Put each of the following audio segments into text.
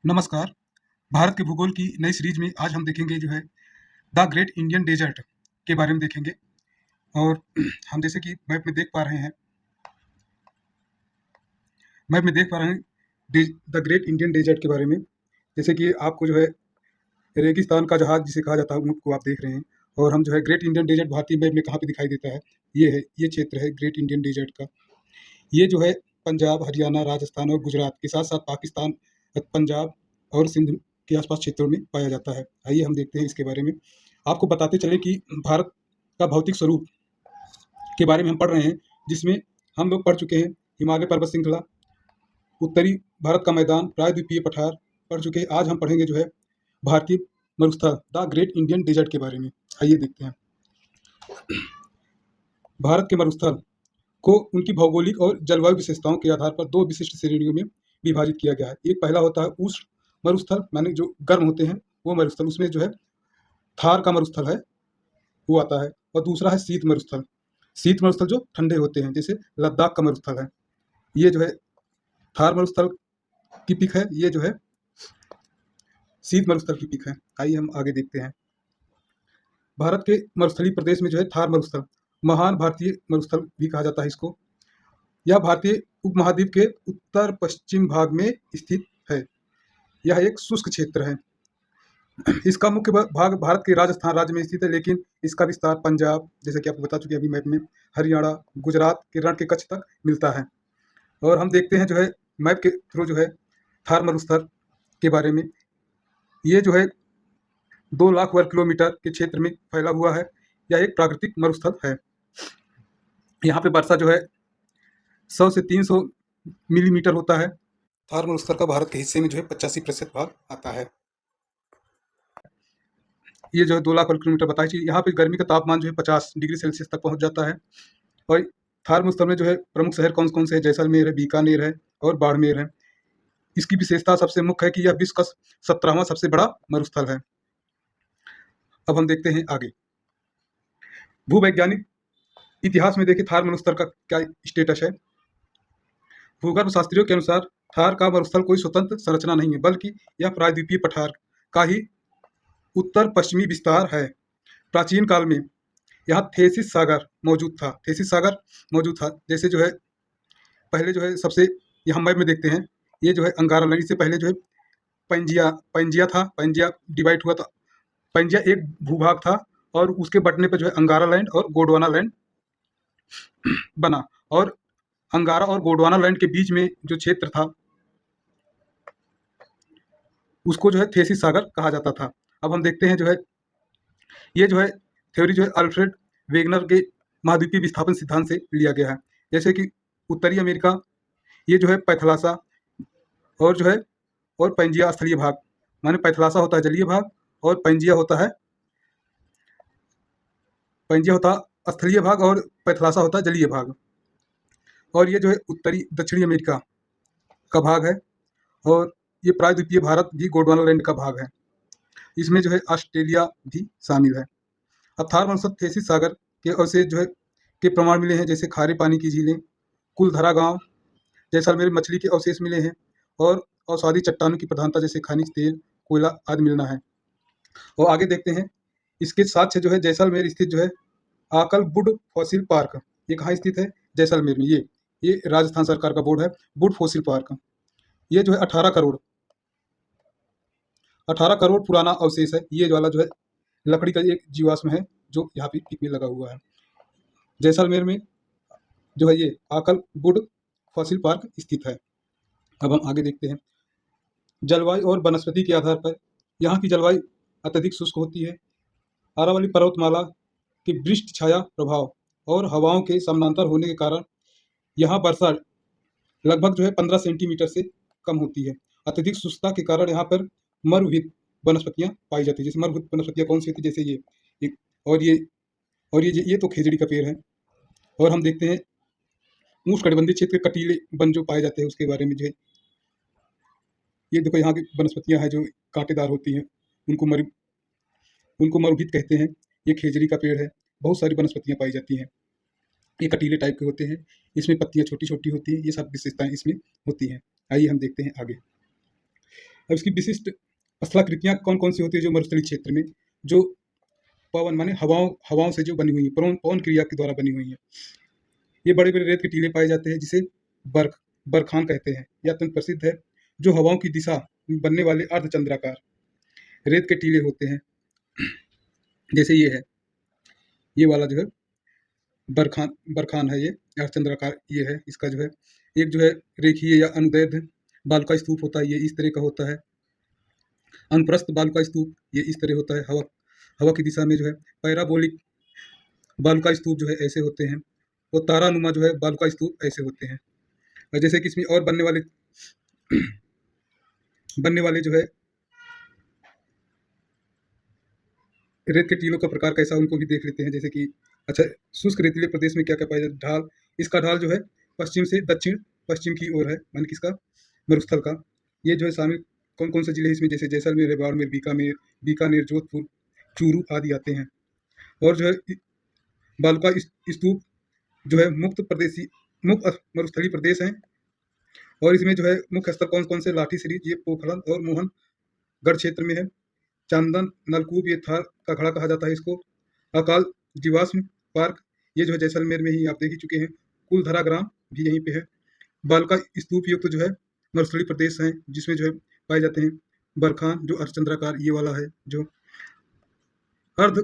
नमस्कार। भारत के भूगोल की नई सीरीज में आज हम देखेंगे द ग्रेट इंडियन डेजर्ट के बारे में देखेंगे। और हम जैसे कि मैप में देख पा रहे हैं द ग्रेट इंडियन डेजर्ट के बारे में। जैसे कि आपको रेगिस्तान का जहाज जिसे कहा जाता है उनको आप देख रहे हैं। और हम ग्रेट इंडियन डेजर्ट भारतीय मैप में कहाँ पे दिखाई देता है, ये क्षेत्र है ग्रेट इंडियन डेजर्ट का। ये पंजाब, हरियाणा, राजस्थान और गुजरात के साथ साथ पाकिस्तान, पंजाब और सिंध के आसपास क्षेत्रों में पाया जाता है। आइए हम देखते हैं इसके बारे में। आपको बताते चले कि भारत का भौतिक स्वरूप के बारे में हम पढ़ रहे हैं, जिसमें हम लोग पढ़ चुके हैं हिमालय पर्वत श्रृंखला, उत्तरी भारत का मैदान, प्रायद्वीपीय पठार पढ़ चुके हैं। आज हम पढ़ेंगे भारतीय मरुस्थल द ग्रेट इंडियन डेजर्ट के बारे में। आइए देखते हैं। भारत के मरुस्थल को उनकी भौगोलिक और जलवायु विशेषताओं के आधार पर दो विशिष्ट श्रेणियों में विभाजित किया गया है। एक पहला होता है उष्ण मरुस्थल, माने जो गर्म होते हैं वो मरुस्थल, उसमें थार का मरुस्थल है वो आता है। और दूसरा है शीत मरुस्थल। शीत मरुस्थल जो ठंडे होते हैं, जैसे लद्दाख का मरुस्थल है। ये थार मरुस्थल की पिक है, ये शीत मरुस्थल की पिक है। आइए हम आगे देखते हैं। भारत के मरुस्थलीय प्रदेश में थार मरुस्थल, महान भारतीय मरुस्थल भी कहा जाता है इसको। यह भारतीय उपमहाद्वीप के उत्तर पश्चिम भाग में स्थित है। यह एक शुष्क क्षेत्र है। इसका मुख्य भाग भारत के राजस्थान राज्य में स्थित है, लेकिन इसका विस्तार पंजाब, जैसे कि आपको बता चुके अभी मैप में, हरियाणा, गुजरात के रण के कच्छ तक मिलता है। और हम देखते हैं मैप के थ्रू थार मरुस्थल के बारे में। ये 2 लाख वर्ग किलोमीटर के क्षेत्र में फैला हुआ है। यह एक प्राकृतिक मरुस्थल है। यहाँ पे वर्षा 100 से 300 मिलीमीटर होता है। थार मरुस्थल का भारत के हिस्से में 85% भाग आता है। ये 2 लाख वर्ग किलोमीटर बताई चाहिए। यहाँ पे गर्मी का तापमान 50 डिग्री सेल्सियस तक पहुँच जाता है। और थार मरुस्थल में प्रमुख शहर कौन कौन से हैं? जैसलमेर है, बीकानेर है और बाड़मेर है। इसकी विशेषता सबसे मुख्य है कि यह विश्व का 17वां सबसे बड़ा मरुस्थल है। अब हम देखते हैं आगे। भूवैज्ञानिक इतिहास में देखिए थार मरुस्थल का क्या स्टेटस है। भूगर्भ शास्त्रियों के अनुसार थार का मरुस्थल कोई स्वतंत्र संरचना नहीं है, बल्कि यह प्रायद्वीपीय पठार का ही उत्तर पश्चिमी विस्तार है। प्राचीन काल में यहाँ थेसिस सागर मौजूद था। जैसे पहले सबसे, यहाँ मैप में देखते हैं, ये अंगारा लैंड, इससे पहले पैंजिया था। पैंजिया डिवाइड हुआ था। पैंजिया एक भूभाग था और उसके बंटने पर अंगारा लैंड और गोंडवाना लैंड बना। और अंगारा और गोंडवाना लैंड के बीच में जो क्षेत्र था उसको थेसिस सागर कहा जाता था। अब हम देखते हैं ये थ्योरी अल्फ्रेड वेगनर के महाद्वीपीय विस्थापन सिद्धांत से लिया गया है। जैसे कि उत्तरी अमेरिका, ये पैथलासा और और पैंजिया स्थलीय भाग, माने पैथलासा होता है जलीय भाग और पैंजिया होता स्थलीय भाग और पैथलासा होता है जलीय भाग। और ये उत्तरी दक्षिणी अमेरिका का भाग है। और ये प्रायद्वीपीय भारत भी गोंडवाना लैंड का भाग है। इसमें ऑस्ट्रेलिया भी शामिल है। अब थार मरुस्थल थेसिस सागर के अवशेष के प्रमाण मिले हैं, जैसे खारे पानी की झीलें, कुलधरा गांव, जैसलमेर मछली के अवशेष मिले हैं और औषधि चट्टानों की प्रधानता, जैसे खनिज तेल, कोयला आदि मिलना है। और आगे देखते हैं। इसके साथ से जैसलमेर स्थित आकल वुड फॉसिल पार्क, ये कहाँ स्थित है? जैसलमेर में। ये राजस्थान सरकार का बोर्ड है, वुड फॉसिल पार्क। ये 18 करोड़ पुराना अवशेष है। ये वाला लकड़ी का एक जीवाश्म है जो यहाँ पे पिक में लगा हुआ है। जैसलमेर में ये आकल वुड फॉसिल पार्क स्थित है। अब हम आगे देखते हैं। जलवायु और वनस्पति के आधार पर यहाँ की जलवायु अत्यधिक शुष्क होती है। अरावली पर्वतमाला के वृष्टि छाया प्रभाव और हवाओं के समानांतर होने के कारण यहाँ वर्षा लगभग 15 सेंटीमीटर से कम होती है। अत्यधिक शुष्कता के कारण यहाँ पर मरुभूमि वनस्पतियाँ पाई जाती है। जैसे मरुभूमि वनस्पतियाँ कौन सी होती है? जैसे ये एक, और ये तो खेजड़ी का पेड़ है। और हम देखते हैं उष्णकटिबंधीय क्षेत्र के कटीले वन जो पाए जाते हैं उसके बारे में ये देखो, यहाँ की वनस्पतियाँ हैं जो कांटेदार होती हैं, उनको मरुभूमि कहते हैं। ये खेजड़ी का पेड़ है। बहुत सारी वनस्पतियाँ पाई जाती हैं। ये कटीले टाइप के होते हैं। इसमें पत्तियाँ छोटी छोटी होती हैं। ये सब विशेषताएं इसमें होती हैं। आइए हम देखते हैं आगे। अब इसकी विशिष्ट स्थलाकृतियाँ कौन कौन सी होती है जो मरुस्थलीय क्षेत्र में, जो पवन माने हवाओं हवाओं से जो बनी हुई है, पवन पवन क्रिया के द्वारा बनी हुई है। ये बड़े बड़े रेत के टीले पाए जाते हैं जिसे बरखान कहते हैं। यह अत्यंत प्रसिद्ध है। जो हवाओं की दिशा में बनने वाले अर्धचंद्राकार रेत के टीले होते हैं, जैसे ये है, ये वाला जो है बरखान बरखान है, ये अर्धचंद्राकार ये है। इसका जो है एक जो है रेखीय या अनुदैर्ध्य बालू का स्तूप होता है, ये इस तरह का होता है। अनुप्रस्थ बालू का स्तूप ये इस तरह होता है। हवा हवा की दिशा में जो है पैराबोलिक बालू का स्तूप जो है ऐसे होते हैं, और तारानुमा जो है बालू का स्तूप ऐसे होते हैं। और जैसे कि इसमें और बनने वाले जो है रेत के टीलों का प्रकार कैसा, उनको भी देख लेते हैं। जैसे कि अच्छा, शुष्क रेतीले प्रदेश में क्या क्या पाया जाता है? ढाल, इसका ढाल जो है पश्चिम से दक्षिण पश्चिम की ओर है, मान किसका, मरुस्थल का। ये जो है शामिल कौन कौन से जिले इसमें, जैसे जैसलमेर, बाड़मेर, बीकानेर, जोधपुर, चूरू आदि आते हैं। और जो है बालू का स्तूप जो है मुक्त मरुस्थलीय प्रदेश है। और इसमें जो है मुख्य स्थल कौन कौन से, लाठी सीरीज, ये पोखरण और मोहनगढ़ क्षेत्र में है। चांदन नलकूप, ये थार का खड़ा कहा जाता है इसको। अकाल जीवाश्म पार्क, ये जो है जैसलमेर में ही आप देख ही चुके हैं। कुलधरा ग्राम भी यहीं पे है। बालू का स्तूप युक्त जो है मरुस्थलीय प्रदेश है, जिसमें जो है पाए जाते हैं बरखान जो अर्धचंद्राकार ये वाला है। जो अर्ध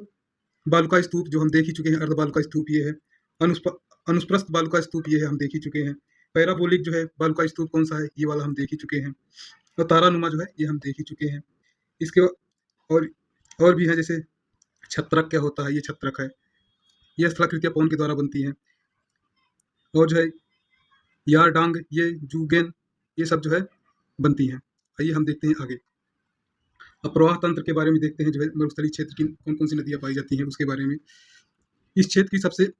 बालू का स्तूप जो हम देख ही चुके हैं, अर्ध बालू का स्तूप ये है। अनुप्रस्थ बालू का स्तूप ये है, हम देख ही चुके हैं। पैराबोलिक जो है बालू का स्तूप कौन सा है, ये वाला हम देख ही चुके हैं। और तारानुमा जो है ये हम देख ही चुके हैं। इसके और और भी है, जैसे छत्रक क्या होता है, ये छत्रक है। ये स्थलाकृतियाँ पवन के द्वारा बनती हैं। और जो है यारडांग, ये जूगेन, ये सब जो है बनती हैं। आइए हम देखते हैं आगे। अब प्रवाह तंत्र के बारे में देखते हैं, जो है मरुस्थलीय क्षेत्र की कौन कौन सी नदियाँ पाई जाती हैं उसके बारे में। इस क्षेत्र की सबसे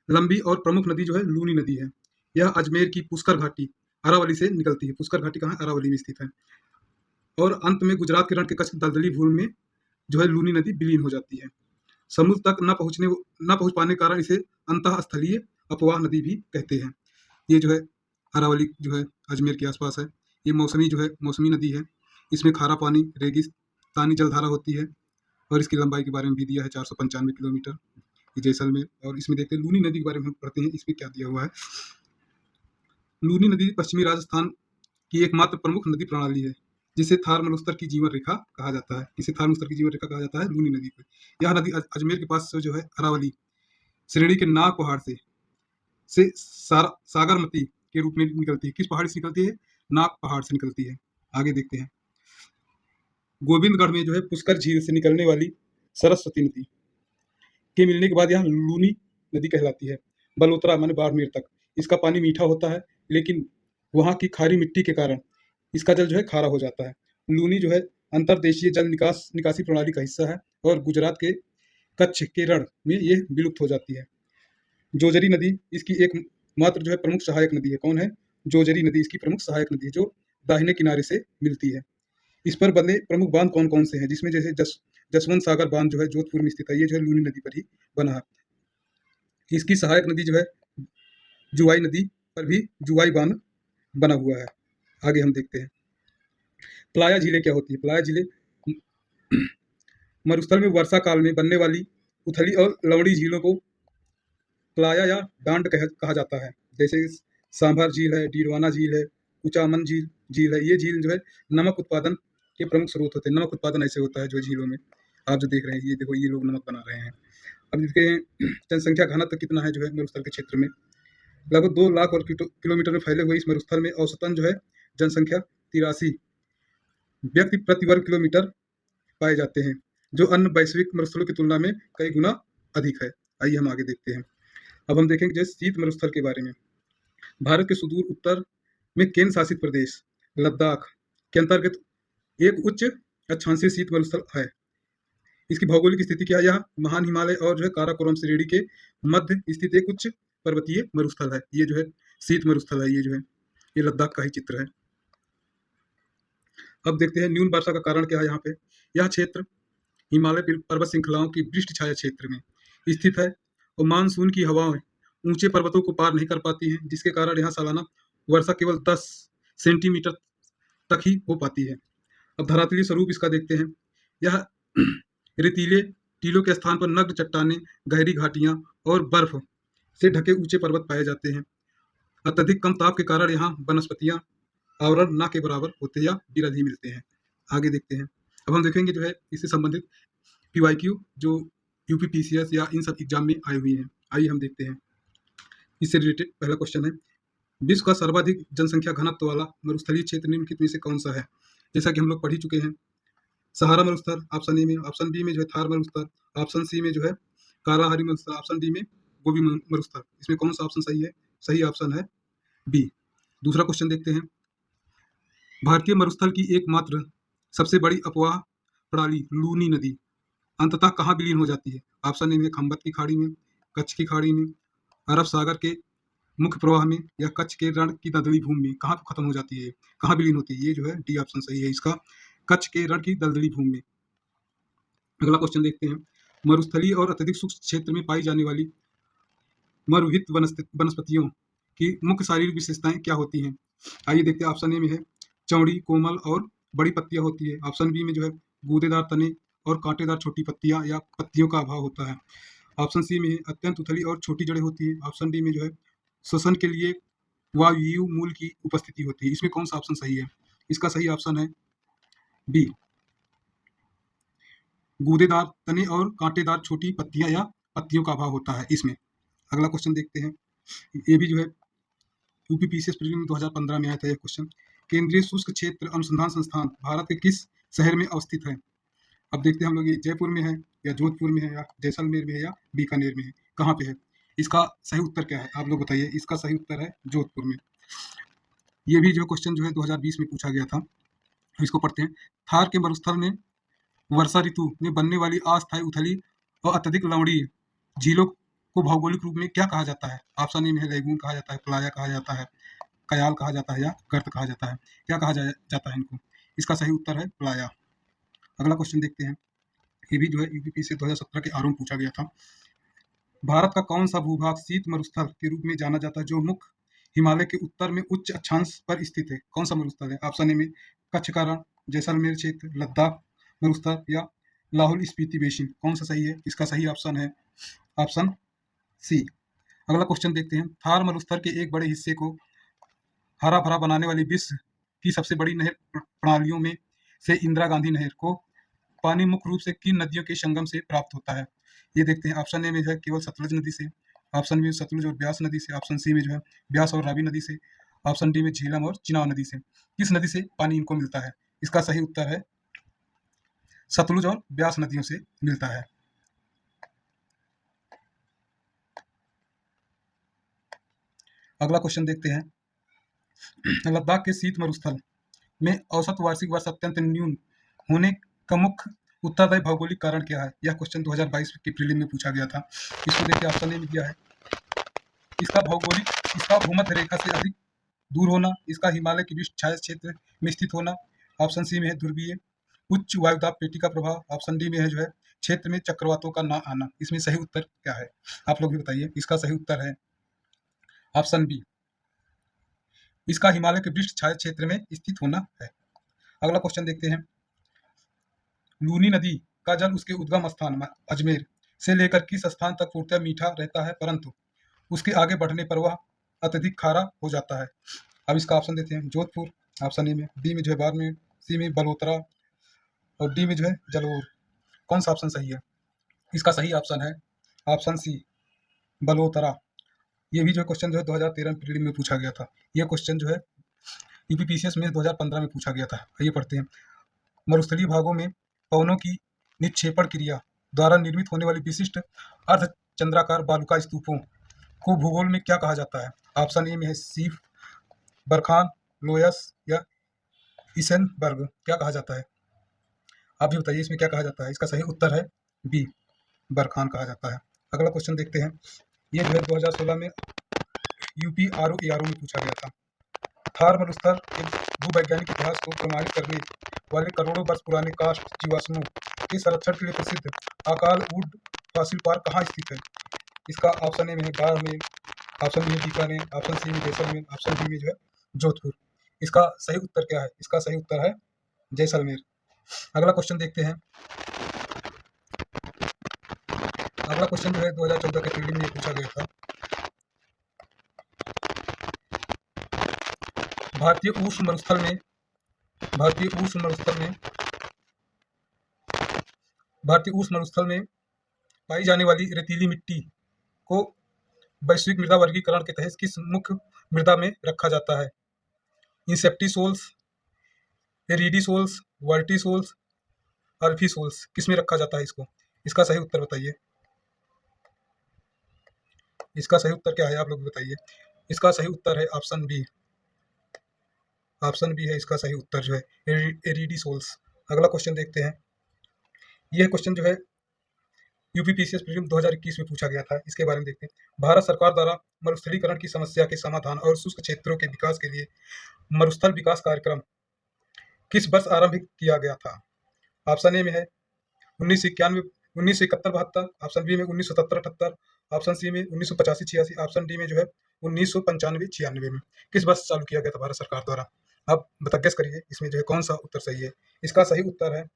लंबी और प्रमुख नदी जो है लूनी नदी है। यह अजमेर की पुष्कर घाटी अरावली से निकलती है। पुष्कर घाटी कहाँ है, अरावली में स्थित है। और अंत में गुजरात के रण के कच्छ दलदली भूमि में जो है लूनी नदी विलीन हो जाती है। समुद्र तक न पहुंच पाने के कारण इसे अंतःस्थलीय अपवाह नदी भी कहते हैं। ये जो है अरावली जो है अजमेर के आसपास है। ये मौसमी नदी है। इसमें खारा पानी रेगिस्तानी जलधारा होती है। और इसकी लंबाई के बारे में भी दिया है 495 किलोमीटर, ये जैसलमेर। और इसमें देखते हैं लूनी नदी के बारे में हम पढ़ते हैं, इसमें क्या दिया हुआ है। लूनी नदी पश्चिमी राजस्थान की एकमात्र प्रमुख नदी प्रणाली है, जिसे थार मरुस्थल की जीवन रेखा कहा जाता है। इसे थार मरुस्थल की जीवन रेखा कहा जाता है लूनी नदी को। यह नदी अजमेर के पास से जो है अरावली श्रेणी के नाग पहाड़ से सागरमती के रूप में निकलती है। किस पहाड़ से निकलती है, नाग पहाड़ से निकलती है। आगे देखते हैं। गोविंदगढ़ में जो है पुष्कर झील से निकलने वाली सरस्वती नदी के मिलने के बाद यहाँ लूनी नदी कहलाती है। बलोतरा माने बाड़मेर तक इसका पानी मीठा होता है, लेकिन वहाँ की खारी मिट्टी के कारण इसका जल जो है खारा हो जाता है। लूनी जो है अंतर्देशीय जल निकासी प्रणाली का हिस्सा है, और गुजरात के कच्छ के रण में ये विलुप्त हो जाती है। जोजरी नदी इसकी एक मात्र जो है प्रमुख सहायक नदी है। कौन है, जोजरी नदी इसकी प्रमुख सहायक नदी है, जो दाहिने किनारे से मिलती है। इस पर बने प्रमुख बांध कौन कौन से हैं, जिसमें जैसे जसवंत सागर बांध जो है जोधपुर में स्थित है, ये जो है लूनी नदी पर ही बना है। इसकी सहायक नदी जो है जुआई नदी पर भी जुआई बांध बना हुआ है। आगे हम देखते हैं प्लाया झीलें क्या होती है। प्लाया झीलें मरुस्थल में वर्षा काल में बनने वाली उथली और लवणी झीलों को प्लाया या डांड कहा जाता है। जैसे सांभर झील है, डीडवाना झील है, कुचामन झील है। ये झील जो है नमक उत्पादन के प्रमुख स्रोत होते हैं। नमक उत्पादन ऐसे होता है जो झीलों में आप जो देख रहे हैं, ये देखो ये लोग नमक बना रहे हैं। अब देखते हैं जनसंख्या घनत्व कितना है जो है मरुस्थल के क्षेत्र में। लगभग 2 लाख और किलोमीटर में फैले हुए इस मरुस्थल में औसतन जो है जनसंख्या 83 व्यक्ति प्रति वर्ग किलोमीटर पाए जाते हैं, जो अन्य वैश्विक मरुस्थलों की तुलना में कई गुना अधिक है। आइए हम आगे देखते हैं। अब हम देखेंगे जैसे शीत मरुस्थल के बारे में। भारत के सुदूर उत्तर में केंद्र शासित प्रदेश लद्दाख के अंतर्गत एक उच्च अक्षांशीय शीत मरुस्थल है। इसकी भौगोलिक स्थिति क्या है, यह महान हिमालय और जो है काराकोरम श्रेणी के मध्य स्थित एक उच्च पर्वतीय मरुस्थल है। ये जो है शीत मरुस्थल है, ये जो है ये लद्दाख का ही चित्र है। अब देखते हैं न्यून वर्षा का कारण क्या है यहाँ पे। यह क्षेत्र हिमालय पर्वत श्रृंखलाओं की वृष्टि छाया क्षेत्र में स्थित है, और मानसून की हवाएं ऊंचे पर्वतों को पार नहीं कर पाती हैं, जिसके कारण यहाँ सालाना वर्षा केवल 10 सेंटीमीटर तक ही हो पाती है। अब धरातलीय स्वरूप इसका देखते हैं। यह रेतीले टीलों के स्थान पर नग्न चट्टानें, गहरी घाटियां और बर्फ से ढके ऊंचे पर्वत पाए जाते हैं। अत्यधिक कम ताप के कारण यहाँ वनस्पतियां आवरण ना के बराबर होते या विरल ही मिलते हैं। आगे देखते हैं। अब हम देखेंगे जो है इससे संबंधित पीवाईक्यू जो यूपीपीसीएस या इन सब एग्जाम में आई हुई हैं। आइए हम देखते हैं। इससे रिलेटेड पहला क्वेश्चन है, विश्व का सर्वाधिक जनसंख्या घनत्व वाला मरुस्थलीय क्षेत्र निम्नलिखित में से कौन सा है? जैसा कि हम लोग पढ़ ही चुके हैं, सहारा मरुस्थल ऑप्शन ए में, ऑप्शन बी में जो है थार मरुस्थल, ऑप्शन सी में जो है कालाहारी मरुस्थल, ऑप्शन डी में गोबी मरुस्थल। इसमें कौन सा ऑप्शन सही है? सही ऑप्शन है बी। दूसरा क्वेश्चन देखते हैं, भारतीय मरुस्थल की एकमात्र सबसे बड़ी अपवाह प्रणाली लूनी नदी अंततः कहाँ विलीन हो जाती है? ऑप्शन ए में खंबत की खाड़ी में, कच्छ की खाड़ी में, अरब सागर के मुख्य प्रवाह में, या कच्छ के रण की दलदली भूमि में। कहाँ खत्म हो जाती है, कहाँ विलीन होती है? ये जो है डी ऑप्शन सही है इसका, कच्छ के रण की दलदली भूमि में। अगला क्वेश्चन देखते हैं, मरुस्थलीय और अत्यधिक शुष्क क्षेत्र में पाई जाने वाली मरुहित वनस्पतियों की मुख्य शारीरिक विशेषताएं क्या होती हैं? आइए देखते हैं। ऑप्शन ए में है चौड़ी, कोमल और बड़ी पत्तियां होती है। ऑप्शन बी में जो है गूदेदार तने और कांटेदार छोटी पत्तियां या पत्तियों का अभाव होता है। ऑप्शन सी में है अत्यंत उथली और छोटी जड़ें होती है। ऑप्शन डी में जो है श्वसन के लिए वायु मूल की उपस्थिति होती है। इसमें कौन सा ऑप्शन सही है? इसका सही ऑप्शन है बी, गूदेदार तने और कांटेदार छोटी पत्तियां या पत्तियों का अभाव होता है इसमें। अगला क्वेश्चन देखते हैं, ये भी जो है यूपीपीसीएस प्रीलिम 2015 में आया था यह क्वेश्चन। केंद्रीय शुष्क क्षेत्र अनुसंधान संस्थान भारत के किस शहर में अवस्थित है? अब देखते हैं हम लोग, ये जयपुर में है या जोधपुर में है या जैसलमेर में है या बीकानेर में है, कहाँ पे है? इसका सही उत्तर क्या है आप लोग बताइए। इसका सही उत्तर है जोधपुर में। ये भी जो क्वेश्चन जो है 2020 में पूछा गया था। इसको पढ़ते हैं, थार के मरुस्थल में वर्षा ऋतु में बनने वाली अस्थायी उथली और अत्यधिक लवणीय झीलों को भौगोलिक रूप में क्या कहा जाता है? ऑप्शन ए में है लेगून कहा जाता है, प्लाया कहा जाता है, कयाल कहा जाता है या गर्त कहा जाता है। क्या कहा जाता है इनको? इसका सही उत्तर है प्लाया। अगला क्वेश्चन देखते हैं, ये भी जो है यूपीपी से 2017 के आरओ में पूछा गया था। भारत का कौन सा भूभाग शीत मरुस्थल के रूप में जाना जाता है जो मुख्य हिमालय के उत्तर में उच्च अक्षांश पर स्थित है? कौन सा मरुस्थल है? ऑप्शन ए में कच्छ का रण, जैसलमेर क्षेत्र, लद्दाख मरुस्थल या लाहौल स्पीति बेसिन। कौन सा सही है? इसका सही ऑप्शन है ऑप्शन सी। अगला क्वेश्चन देखते हैं, थार मरुस्थल के एक बड़े हिस्से को हरा भरा बनाने वाली विश्व की सबसे बड़ी नहर प्रणालियों में से इंदिरा गांधी नहर को पानी मुख्य रूप से किन नदियों के संगम से प्राप्त होता है? ये देखते हैं। ऑप्शन ए में जो है केवल सतलुज नदी से, ऑप्शन बी सतलुज और ब्यास नदी से, ऑप्शन सी में जो है ब्यास और रावी नदी से, ऑप्शन डी में झीलम और चिनाब नदी से। किस नदी से पानी इनको मिलता है? इसका सही उत्तर है सतलुज और ब्यास नदियों से मिलता है। अगला क्वेश्चन देखते हैं, लद्दाख के शीत मरुस्थल में औसत वार्षिक वर्षा अत्यंत न्यून होने का मुख्य उत्तरदायी भौगोलिक कारण क्या है? यह क्वेश्चन 2022 के प्रीलिम में पूछा गया था। इसको देखिए, ऑप्शन ए में दिया है इसका भूमध्य रेखा से अधिक दूर होना, इसका हिमालय के बीच छाया क्षेत्र में स्थित होना, ऑप्शन सी में है ध्रुवीय उच्च वायुदाब पेटी का प्रभाव, ऑप्शन डी में है जो है क्षेत्र में चक्रवातों का ना आना। इसमें सही उत्तर क्या है आप लोग भी बताइए। इसका सही उत्तर है ऑप्शन बी, इसका हिमालय के पृष्ठ छाया क्षेत्र में स्थित होना है। अगला क्वेश्चन देखते हैं, लूनी नदी का जल उसके उद्गम स्थान अजमेर से लेकर किस स्थान तक पूर्णतः मीठा रहता है, परंतु उसके आगे बढ़ने पर वह अत्यधिक खारा हो जाता है? अब इसका ऑप्शन देते हैं, जोधपुर ऑप्शन ए में, बी में जो है बाड़मेर, सी में बलोतरा और डी में जो है जलोर। कौन सा ऑप्शन सही है? इसका सही ऑप्शन है ऑप्शन सी, बलोतरा। ये भी जो क्वेश्चन जो है 2013 में प्रीलिम में पूछा गया था। यह क्वेश्चन जो है यूपीपीसीएस में 2015 में पूछा गया था। आइए पढ़ते हैं, मरुस्थलीय भागों में पवनों की निक्षेपण क्रिया द्वारा निर्मित होने वाली विशिष्ट अर्धचंद्राकार बालुका स्तूपों को भूगोल में क्या कहा जाता है? ऑप्शन ए में है सीफ, बरखान, लोयस या इसेनबर्ग। क्या कहा जाता है? आप भी बताइए, इसमें क्या कहा जाता है? इसका सही उत्तर है बी, बरखान कहा जाता है। अगला क्वेश्चन देखते हैं, ये जो है 2016 में यूपी आरओ में पूछा गया था। थार मरुस्थल के भूवैज्ञानिक इतिहास को प्रमाणित करने वाले करोड़ों वर्ष पुराने कास्ट जीवाश्मों के संरक्षण के लिए प्रसिद्ध अकाल वुड फॉसिल पार्क कहाँ स्थित है? इसका ऑप्शन ए में है बाड़मेर, ऑप्शन बी में बीकानेर, ऑप्शन सी में जैसलमेर, ऑप्शन डी में जो है जोधपुर। इसका सही उत्तर क्या है? इसका सही उत्तर है जैसलमेर। अगला क्वेश्चन देखते हैं। अगला क्वेश्चन जो है 2014 के प्रीलिम में पूछा गया था। भारतीय उष्ण मरुस्थल में भारतीय उष्ण मरुस्थल में भारतीय उष्ण मरुस्थल में पाई जाने वाली रेतीली मिट्टी को वैश्विक मृदा वर्गीकरण के तहत किस मुख्य मृदा में रखा जाता है? इंसेप्टिसोल्स, एरिडीसोल्स, वर्टिसोल्स, अल्फीसोल्स, किस में रखा जाता है इसको? इसका सही उत्तर बताइए। इसका सही उत्तर क्या है आप लोग बताइए। इसका सही उत्तर है ऑप्शन बी। ऑप्शन बी है इसका सही उत्तर जो है एरिडीसोल्स। अगला क्वेश्चन देखते हैं। यह क्वेश्चन जो है यूपीपीसीएस प्रीलिम 2021 में पूछा गया था। इसके बारे में देखते हैं। भारत सरकार द्वारा मरुस्थलीकरण की समस्या के समाधान और शुष्क क्षेत्रों के विकास के लिए मरुस्थल विकास कार्यक्रम किस वर्ष आरंभ किया गया था? ऑप्शन ए में है 1991 1971-72, ऑप्शन बी में 1970-78, ऑप्शन सी में 1985-86, ऑप्शन डी में जो है 1995-96 में। किस वर्ष चालू किया गया था भारत सरकार द्वारा? आप बता गेस करिए इसमें जो है कौन सा उत्तर सही है। इसका सही उत्तर है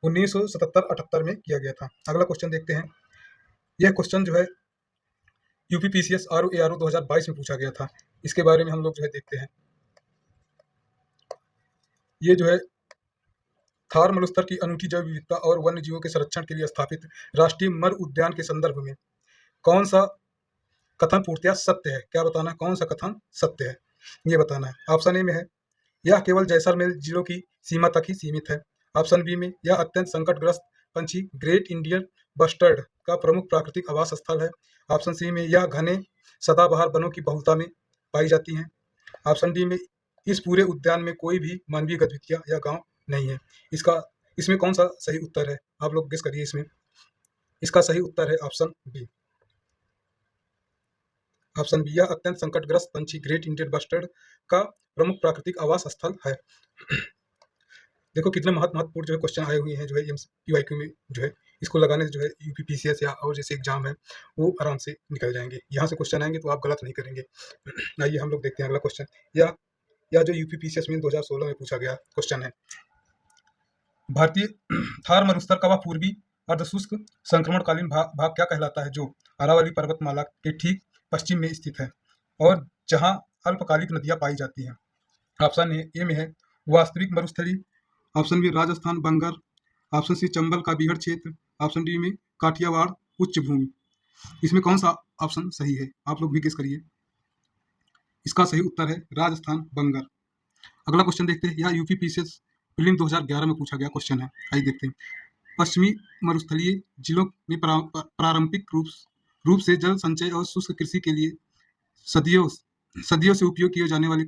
1977-78 में किया गया था। अगला क्वेश्चन देखते हैं। यह क्वेश्चन जो है यूपीपीसीएस आरओ 2022 में पूछा गया था। इसके बारे में हम लोग जो है देखते हैं। ये जो है थार मरुस्थल की अनूठी जैव विविधता और वन्य जीवों के संरक्षण के लिए स्थापित राष्ट्रीय मर उद्यान के संदर्भ में कौन सा कथन पूर्णतया सत्य है? क्या बताना है? कौन सा कथन सत्य है ये बताना है। ऑप्शन ए में है यह केवल जैसलमेर जिलों की सीमा तक ही सीमित है। ऑप्शन बी में यह अत्यंत संकटग्रस्त पंछी ग्रेट इंडियन बस्टर्ड का प्रमुख प्राकृतिक आवास स्थल है। ऑप्शन सी में यह घने सदाबहार वनों की बहुलता में पाई जाती हैं। ऑप्शन डी में इस पूरे उद्यान में कोई भी मानवीय गतिविधियां या गांव नहीं है। इसमें कौन सा सही उत्तर है आप लोग गेस करिए इसमें। इसका सही उत्तर है ऑप्शन बी। ऑप्शन बी, यह अत्यंत संकटग्रस्त पंछी ग्रेट इंडियन बस्टर्ड का प्रमुख प्राकृतिक आवास स्थल है। देखो कितने महत्वपूर्ण जो है क्वेश्चन आए हुए हैं जो है एमसीक्यू में जो है इसको लगाने से जो है यूपीपीसीएस या और जैसे एग्जाम है वो आराम से निकल जाएंगे। यहाँ से क्वेश्चन आएंगे तो आप गलत नहीं करेंगे। आइए हम लोग देखते हैं अगला क्वेश्चन। या जो यूपीपीसीएस में 2016 में पूछा गया क्वेश्चन है। भारतीय थार मरुस्थल का वह पूर्वी अर्धशुष्क संक्रमणकालीन भाग क्या कहलाता है जो अरावली पर्वतमाला के ठीक पश्चिम में स्थित है और जहां अल्पकालिक नदियां पाई जाती हैं? ऑप्शन ए में है वास्तविक मरुस्थली, ऑप्शन बी राजस्थान बंगर, ऑप्शन सी चंबल का बीहड़ क्षेत्र, ऑप्शन डी में काठियावाड़ उच्च भूमि। इसमें कौन सा ऑप्शन सही है आप लोग भी गेस करिए। इसका सही उत्तर है राजस्थान बंगर। अगला क्वेश्चन देखते हैं। यह यूपीपीसीएस प्रीलिम 2011 में पूछा गया क्वेश्चन है। आइए देखते हैं। पश्चिमी मरुस्थलीय जिलों में पारंपरिक रूप से जल संचय और शुष्क कृषि के लिए सदियों से उपयोग किए जाने वाली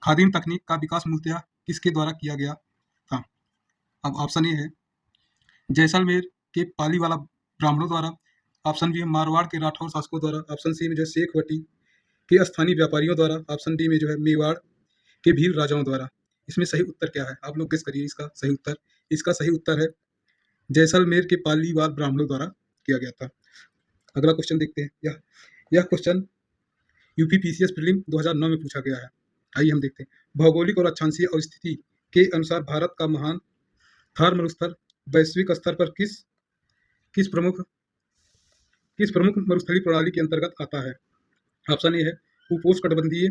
खादीन तकनीक का विकास मूलतः किसके द्वारा किया गया था? अब ऑप्शन ए है जैसलमेर के पालीवाला ब्राह्मणों द्वारा, ऑप्शन बी है मारवाड़ के राठौर शासकों द्वारा, ऑप्शन सी में जो है शेखवटी के स्थानीय व्यापारियों द्वारा, ऑप्शन डी में जो है मेवाड़ के भील राजाओं द्वारा। इसमें सही उत्तर क्या है आप लोग गेस करिए इसका सही उत्तर। इसका सही उत्तर है जैसलमेर के पालीवाल ब्राह्मणों द्वारा किया गया था। अगला क्वेश्चन देखते हैं। यह क्वेश्चन यूपीपीसीएस प्रीलिम 2009 में पूछा गया है। आइए हम देखते हैं। भौगोलिक और अक्षांशीय अवस्थिति के अनुसार भारत का महान थार मरुस्थल वैश्विक स्तर पर किस प्रमुख मरुस्थलीय प्रणाली के अंतर्गत आता है? ऑप्शन ए है उपोष्णकटिबंधीय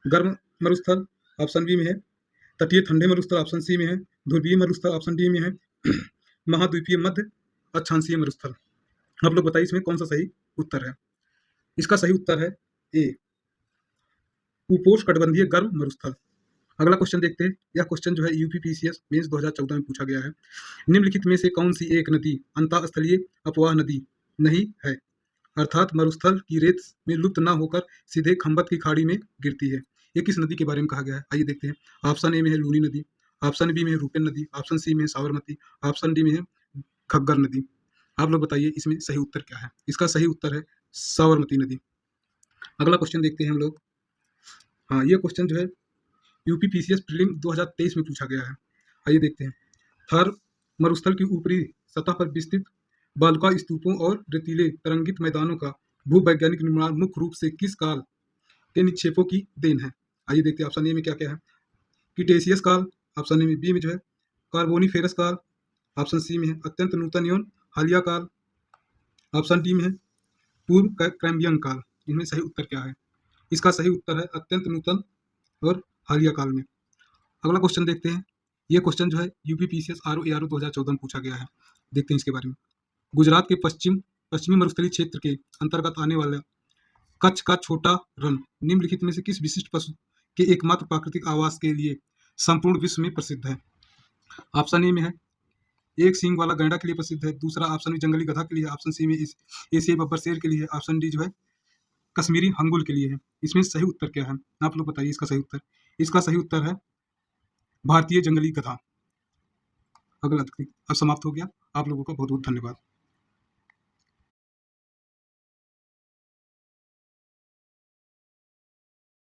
गर्म मरुस्थल, ऑप्शन बी में है तटीय ठंडे मरुस्थल, ऑप्शन सी में है ध्रुवीय मरुस्थल, ऑप्शन डी में है महाद्वीपीय मध्य अक्षांशीय मरुस्थल। आप लोग बताइए इसमें कौन सा सही उत्तर है। इसका सही उत्तर है ए उपोष्णकटिबंधीय गर्म मरुस्थल। अगला क्वेश्चन देखते हैं। यह क्वेश्चन जो है यूपीपीसीएस मेंस 2014 में पूछा गया है। निम्नलिखित में से कौन सी एक नदी अंतःस्थलीय अपवाह नदी नहीं है, अर्थात मरुस्थल की रेत में लुप्त न होकर सीधे खंबत की खाड़ी में गिरती है? ये किस नदी के बारे में कहा गया है? आइए देखते हैं। ऑप्शन ए में है लूनी नदी, ऑप्शन बी में है रूपेन नदी, ऑप्शन सी में है साबरमती, ऑप्शन डी में है खग्गर नदी। आप लोग बताइए इसमें सही उत्तर क्या है। इसका सही उत्तर है साबरमती नदी। अगला क्वेश्चन देखते हैं हम लोग। हाँ, ये क्वेश्चन जो है यूपीपीसीएस प्रीलिम 2023 में पूछा गया है। आइए देखते हैं। थार मरुस्थल की ऊपरी सतह पर विस्तृत बालुका स्तूपों और रेतीले तरंगित मैदानों का भूवैज्ञानिक निर्माण मुख्य रूप से किस काल के निक्षेपों की देन है? आइए देखते हैं। ऑप्शन ए में क्या क्या है। क्रिटेशियस काल, ऑप्शन ए में, बी में जो है कार्बोनिफेरस काल, ऑप्शन सी में है अत्यंत नूतन एवं हालिया काल, ऑप्शन डी में है पूर्व कैम्बियन काल। इनमें सही उत्तर क्या है? इसका सही उत्तर है अत्यंत नूतन और हालिया काल में। अगला क्वेश्चन देखते हैं। ये क्वेश्चन जो है यूपीपीसीएस आरओ 2014 में पूछा गया है। देखते हैं इसके बारे में। गुजरात के पश्चिमी मरुस्थलीय क्षेत्र के अंतर्गत आने वाला कच्छ का छोटा रण निम्नलिखित में से किस विशिष्ट पशु के एकमात्र प्राकृतिक आवास के लिए संपूर्ण विश्व में प्रसिद्ध है? ऑप्शन ए में है एक सींग वाला गैंडा के लिए प्रसिद्ध है, दूसरा ऑप्शन में जंगली गधा के लिए, ऑप्शन सी में एशियाई बब्बर शेर के लिए, ऑप्शन डी जो है कश्मीरी हंगुल के लिए है। इसमें सही उत्तर क्या है? आप लोग बताइए इसका सही उत्तर। इसका सही उत्तर है भारतीय जंगली गधा। अगला अब समाप्त हो गया। आप लोगों का बहुत बहुत धन्यवाद।